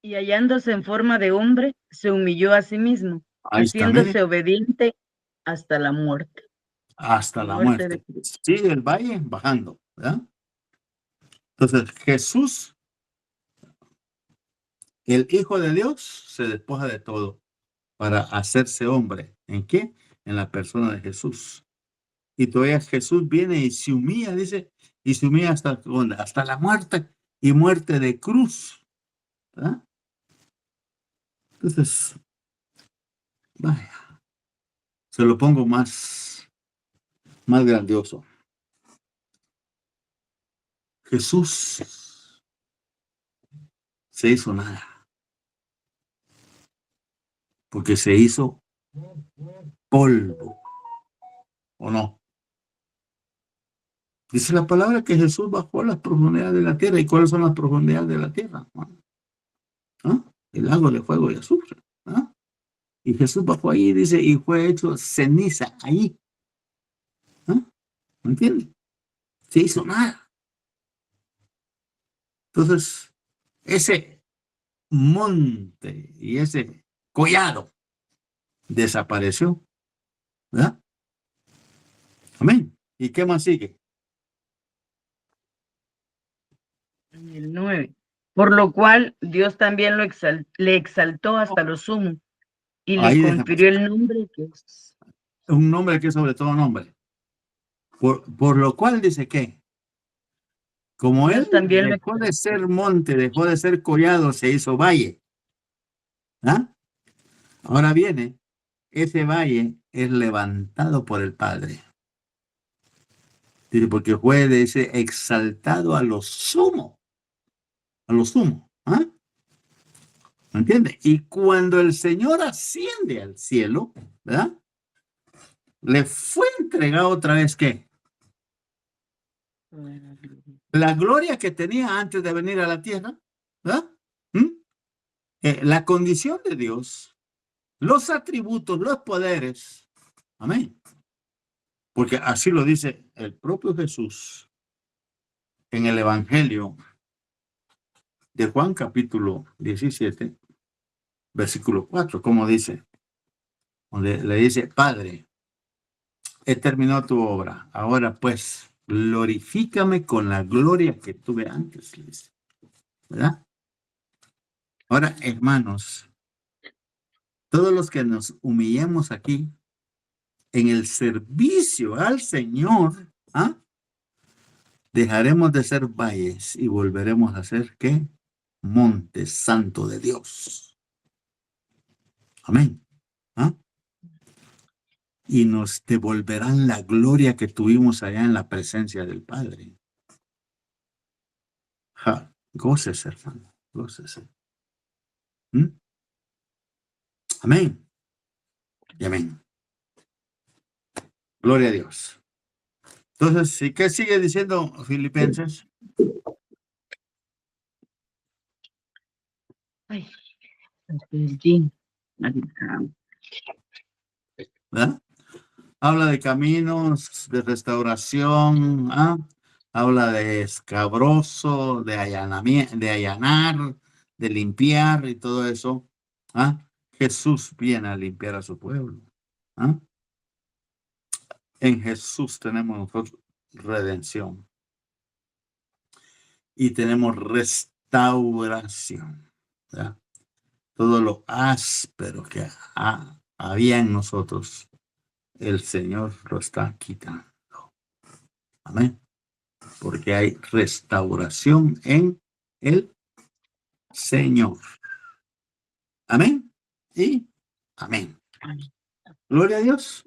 Y hallándose en forma de hombre, se humilló a sí mismo, Ahí está, haciéndose mire, obediente hasta la muerte. hasta la Muerte de muerte. Cristo. Sigue el valle bajando, ¿verdad? Entonces, Jesús, el Hijo de Dios, se despoja de todo para hacerse hombre. ¿En qué? En la persona de Jesús. Y todavía Jesús viene y se humilla, dice, y se humilla hasta la muerte, y muerte de cruz, ¿verdad? Entonces, vaya, se lo pongo más grandioso. Jesús se hizo nada, porque se hizo polvo, ¿o no? Dice la palabra que Jesús bajó a las profundidades de la tierra. ¿Y cuáles son las profundidades de la tierra? ¿Ah? El lago de fuego y azufre. ¿Ah? Y Jesús bajó ahí, dice, y fue hecho ceniza ahí. ¿Ah? ¿Me entiende? Se hizo nada. Entonces, ese monte y ese collado desapareció, ¿verdad? Amén. ¿Y qué más sigue? En el 9. Por lo cual Dios también le exaltó hasta lo sumo y le Ahí confirió el nombre que es. un nombre que es sobre todo nombre. Por lo cual dice que Como él también lo dejó de ser monte, dejó de ser collado, se hizo valle. ¿Ah? Ahora viene, ese valle es levantado por el Padre. Dice, porque fue, dice, exaltado a lo sumo. A lo sumo. ¿Ah? ¿Me entiende? Y cuando el Señor asciende al cielo, ¿verdad? Le fue entregado otra vez, ¿qué? La gloria que tenía antes de venir a la tierra, ¿verdad? ¿Mm? La condición de Dios, los atributos, los poderes. Amén. Porque así lo dice el propio Jesús en el Evangelio de Juan capítulo 17, versículo 4, como dice, donde le dice, Padre, he terminado tu obra, ahora pues glorifícame con la gloria que tuve antes, le dice, ¿verdad? Ahora, hermanos, todos los que nos humillemos aquí en el servicio al Señor, ¿ah? Dejaremos de ser valles y volveremos a ser, ¿qué? Monte santo de Dios. Amén. ¿Ah? Y nos devolverán la gloria que tuvimos allá en la presencia del Padre. Ja, gócese, hermano, gócese. ¿Mm? Amén. Y amén. Gloria a Dios. Entonces, ¿sí? ¿Qué sigue diciendo Filipenses? Ay, el jean. ¿Verdad? Habla de caminos, de restauración, ¿ah? Habla de escabroso, de allanamiento, de allanar, de limpiar y todo eso. ¿Ah? Jesús viene a limpiar a su pueblo. ¿Ah? En Jesús tenemos nosotros redención y tenemos restauración. ¿Verdad? Todo lo áspero que había en nosotros, el Señor lo está quitando. Amén. Porque hay restauración en el Señor. Amén. Y amén. Gloria a Dios.